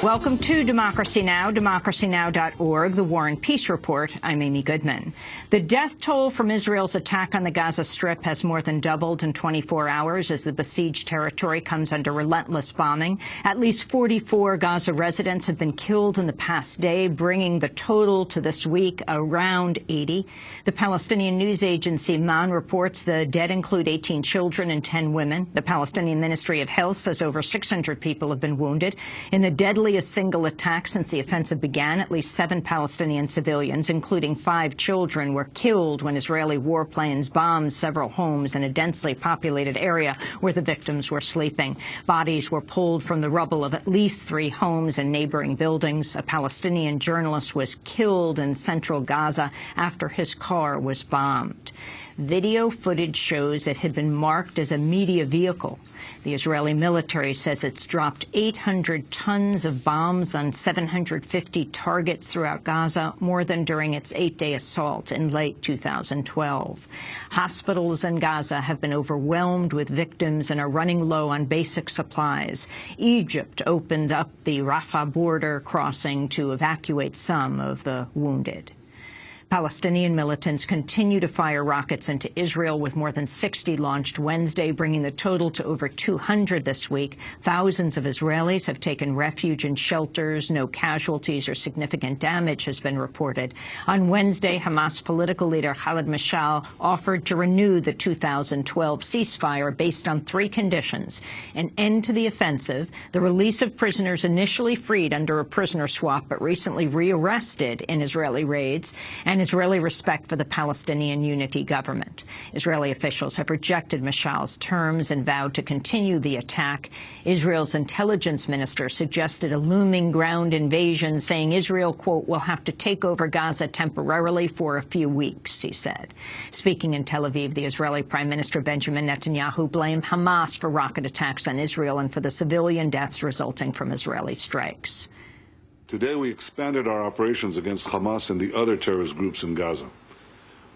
Welcome to Democracy Now!, democracynow.org, the War and Peace Report. I'm Amy Goodman. The death toll from Israel's attack on the Gaza Strip has more than doubled in 24 hours as the besieged territory comes under relentless bombing. At least 44 Gaza residents have been killed in the past day, bringing the total to this week around 80. The Palestinian news agency MAN reports the dead include 18 children and 10 women. The Palestinian Ministry of Health says over 600 people have been wounded. In the deadliest single attack since the offensive began, at least 7 Palestinian civilians, including 5 children, were killed when Israeli warplanes bombed several homes in a densely populated area where the victims were sleeping. Bodies were pulled from the rubble of at least 3 homes and neighboring buildings. A Palestinian journalist was killed in central Gaza after his car was bombed. Video footage shows it had been marked as a media vehicle. The Israeli military says it's dropped 800 tons of bombs on 750 targets throughout Gaza, more than during its 8-day assault in late 2012. Hospitals in Gaza have been overwhelmed with victims and are running low on basic supplies. Egypt opened up the Rafah border crossing to evacuate some of the wounded. Palestinian militants continue to fire rockets into Israel, with more than 60 launched Wednesday, bringing the total to over 200 this week. Thousands of Israelis have taken refuge in shelters. No casualties or significant damage has been reported. On Wednesday, Hamas political leader Khaled Mashal offered to renew the 2012 ceasefire based on 3 conditions: an end to the offensive, the release of prisoners initially freed under a prisoner swap but recently rearrested in Israeli raids, and Israeli respect for the Palestinian Unity government. Israeli officials have rejected Mashal's terms and vowed to continue the attack. Israel's intelligence minister suggested a looming ground invasion, saying Israel, quote, will have to take over Gaza temporarily for a few weeks, he said. Speaking in Tel Aviv, the Israeli Prime Minister Benjamin Netanyahu blamed Hamas for rocket attacks on Israel and for the civilian deaths resulting from Israeli strikes. Today, we expanded our operations against Hamas and the other terrorist groups in Gaza.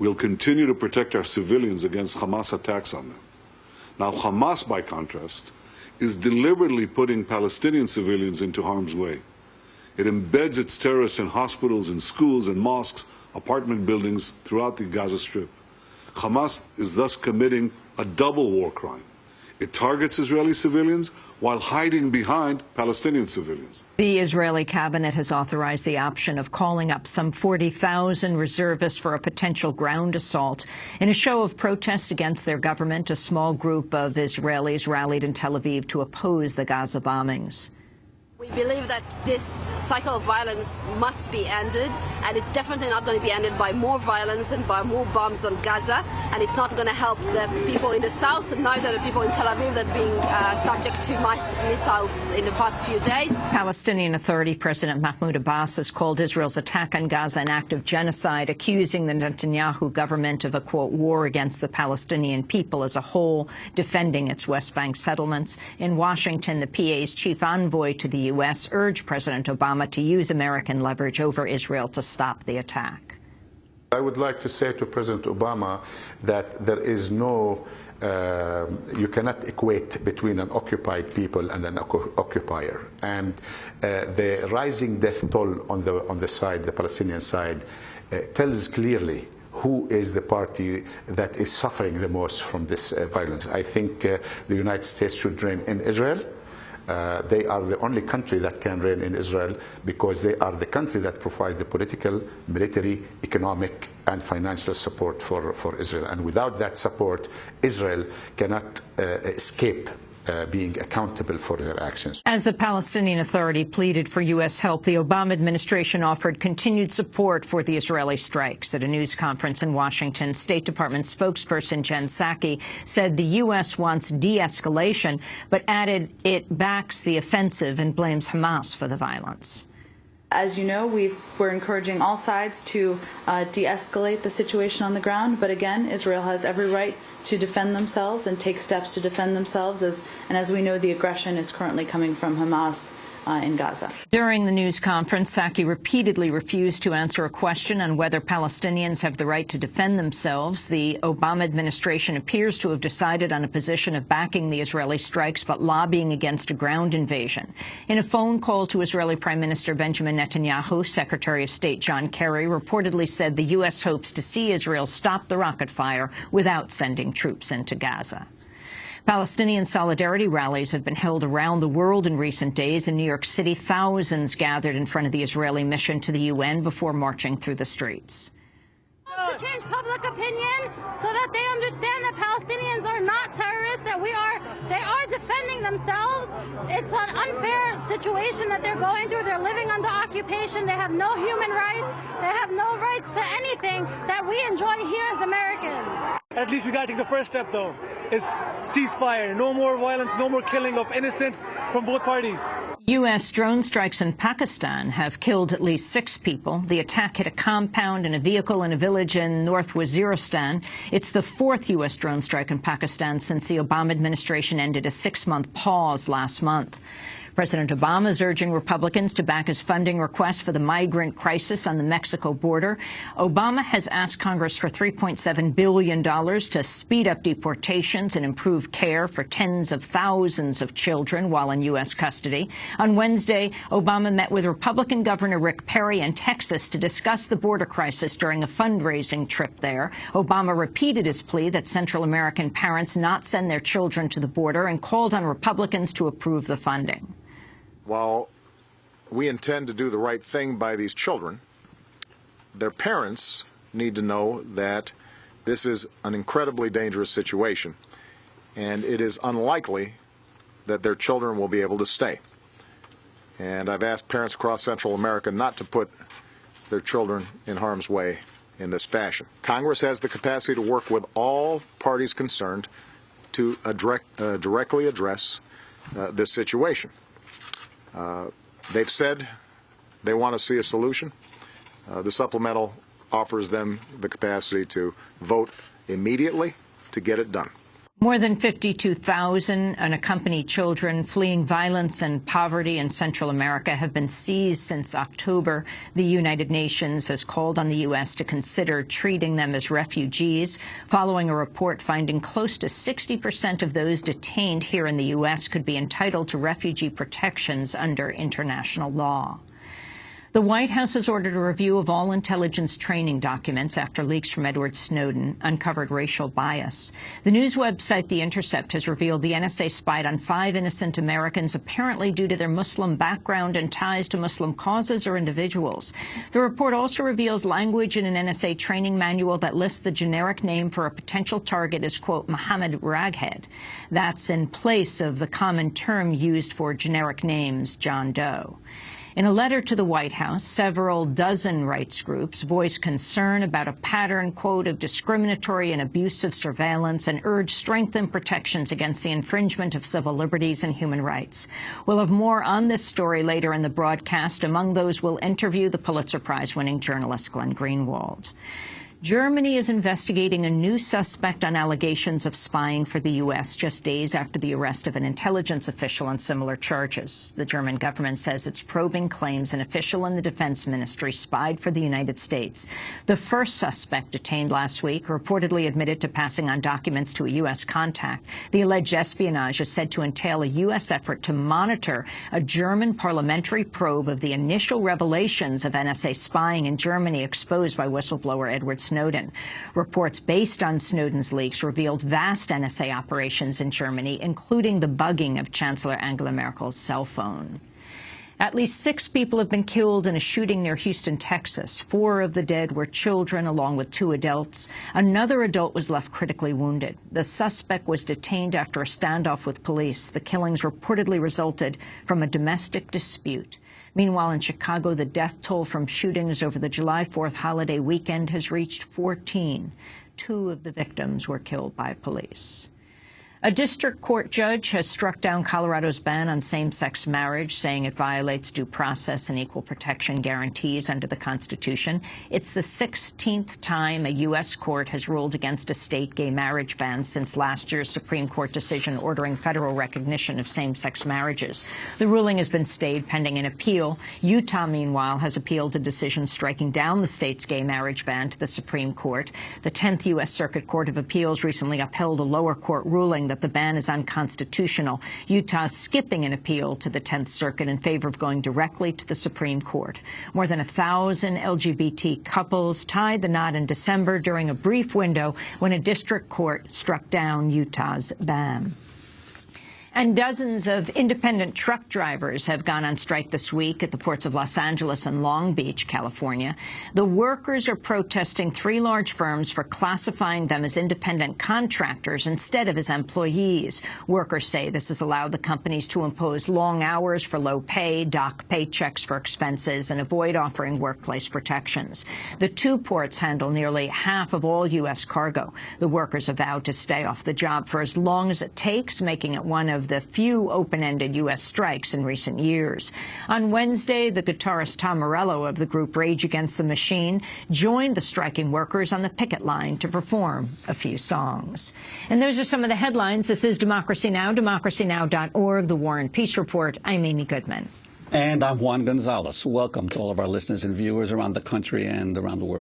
We'll continue to protect our civilians against Hamas attacks on them. Now, Hamas, by contrast, is deliberately putting Palestinian civilians into harm's way. It embeds its terrorists in hospitals, in schools, in mosques, apartment buildings throughout the Gaza Strip. Hamas is thus committing a double war crime. It targets Israeli civilians while hiding behind Palestinian civilians. The Israeli cabinet has authorized the option of calling up some 40,000 reservists for a potential ground assault. In a show of protest against their government, a small group of Israelis rallied in Tel Aviv to oppose the Gaza bombings. We believe that this cycle of violence must be ended, and it's definitely not going to be ended by more violence and by more bombs on Gaza, and it's not going to help the people in the south, and neither the people in Tel Aviv that are being subject to missiles in the past few days. Palestinian Authority President Mahmoud Abbas has called Israel's attack on Gaza an act of genocide, accusing the Netanyahu government of a, quote, war against the Palestinian people as a whole, defending its West Bank settlements. In Washington, the PA's chief envoy to the U.S. urged President Obama to use American leverage over Israel to stop the attack. I would like to say to President Obama that there is no, you cannot equate between an occupied people and an occupier. And the rising death toll on the side, the Palestinian side, tells clearly who is the party that is suffering the most from this violence. I think the United States should reign in Israel. They are the only country that can reign in Israel because they are the country that provides the political, military, economic, and financial support for Israel. And without that support, Israel cannot escape being accountable for their actions. As the Palestinian Authority pleaded for U.S. help, the Obama administration offered continued support for the Israeli strikes. At a news conference in Washington, State Department spokesperson Jen Psaki said the U.S. wants de-escalation, but added it backs the offensive and blames Hamas for the violence. As you know, we're encouraging all sides to de-escalate the situation on the ground. But again, Israel has every right to defend themselves and take steps to defend themselves. And as we know, the aggression is currently coming from Hamas in Gaza. During the news conference, Psaki repeatedly refused to answer a question on whether Palestinians have the right to defend themselves. The Obama administration appears to have decided on a position of backing the Israeli strikes but lobbying against a ground invasion. In a phone call to Israeli Prime Minister Benjamin Netanyahu, Secretary of State John Kerry reportedly said the U.S. hopes to see Israel stop the rocket fire without sending troops into Gaza. Palestinian solidarity rallies have been held around the world in recent days. In New York City, thousands gathered in front of the Israeli mission to the UN before marching through the streets. To change public opinion so that they understand that Palestinians are not terrorists, that they are defending themselves. It's an unfair situation that they're going through. They're living under occupation. They have no human rights. They have no rights to anything that we enjoy here as Americans. At least we got to take the first step, though, is ceasefire. No more violence, no more killing of innocent from both parties. U.S. drone strikes in Pakistan have killed at least 6 people. The attack hit a compound and a vehicle in a village in North Waziristan. It's the 4th U.S. drone strike in Pakistan since the Obama administration ended a 6-month pause last month. President Obama is urging Republicans to back his funding request for the migrant crisis on the Mexico border. Obama has asked Congress for $3.7 billion to speed up deportations and improve care for tens of thousands of children while in U.S. custody. On Wednesday, Obama met with Republican Governor Rick Perry in Texas to discuss the border crisis during a fundraising trip there. Obama repeated his plea that Central American parents not send their children to the border and called on Republicans to approve the funding. While we intend to do the right thing by these children, their parents need to know that this is an incredibly dangerous situation, and it is unlikely that their children will be able to stay. And I've asked parents across Central America not to put their children in harm's way in this fashion. Congress has the capacity to work with all parties concerned to directly address this situation. They've said they want to see a solution. The supplemental offers them the capacity to vote immediately to get it done. More than 52,000 unaccompanied children fleeing violence and poverty in Central America have been seized since October. The United Nations has called on the U.S. to consider treating them as refugees, following a report finding close to 60% of those detained here in the U.S. could be entitled to refugee protections under international law. The White House has ordered a review of all intelligence training documents after leaks from Edward Snowden uncovered racial bias. The news website The Intercept has revealed the NSA spied on 5 innocent Americans, apparently due to their Muslim background and ties to Muslim causes or individuals. The report also reveals language in an NSA training manual that lists the generic name for a potential target as, quote, Mohammed Raghead. That's in place of the common term used for generic names, John Doe. In a letter to the White House, several dozen rights groups voiced concern about a pattern, quote, of discriminatory and abusive surveillance and urged strengthened protections against the infringement of civil liberties and human rights. We'll have more on this story later in the broadcast. Among those we'll interview the Pulitzer Prize-winning journalist Glenn Greenwald. Germany is investigating a new suspect on allegations of spying for the U.S. just days after the arrest of an intelligence official on similar charges. The German government says it's probing claims an official in the defense ministry spied for the United States. The first suspect detained last week reportedly admitted to passing on documents to a U.S. contact. The alleged espionage is said to entail a U.S. effort to monitor a German parliamentary probe of the initial revelations of NSA spying in Germany exposed by whistleblower Edward Snowden. Reports based on Snowden's leaks revealed vast NSA operations in Germany, including the bugging of Chancellor Angela Merkel's cell phone. At least 6 people have been killed in a shooting near Houston, Texas. 4 of the dead were children, along with 2 adults. Another adult was left critically wounded. The suspect was detained after a standoff with police. The killings reportedly resulted from a domestic dispute. Meanwhile, in Chicago, the death toll from shootings over the July 4th holiday weekend has reached 14. 2 of the victims were killed by police. A district court judge has struck down Colorado's ban on same-sex marriage, saying it violates due process and equal protection guarantees under the Constitution. It's the 16th time a U.S. court has ruled against a state gay marriage ban since last year's Supreme Court decision ordering federal recognition of same-sex marriages. The ruling has been stayed pending an appeal. Utah, meanwhile, has appealed a decision striking down the state's gay marriage ban to the Supreme Court. The 10th U.S. Circuit Court of Appeals recently upheld a lower court ruling that the ban is unconstitutional. Utah is skipping an appeal to the 10th Circuit in favor of going directly to the Supreme Court. More than 1,000 LGBT couples tied the knot in December during a brief window when a district court struck down Utah's ban. And dozens of independent truck drivers have gone on strike this week at the ports of Los Angeles and Long Beach, California. The workers are protesting three large firms for classifying them as independent contractors instead of as employees. Workers say this has allowed the companies to impose long hours for low pay, dock paychecks for expenses, and avoid offering workplace protections. The two ports handle nearly half of all U.S. cargo. The workers have vowed to stay off the job for as long as it takes, making it one of the few open-ended U.S. strikes in recent years. On Wednesday, the guitarist Tom Morello of the group Rage Against the Machine joined the striking workers on the picket line to perform a few songs. And those are some of the headlines. This is Democracy Now!, democracynow.org, The War and Peace Report. I'm Amy Goodman. And I'm Juan Gonzalez. Welcome to all of our listeners and viewers around the country and around the world.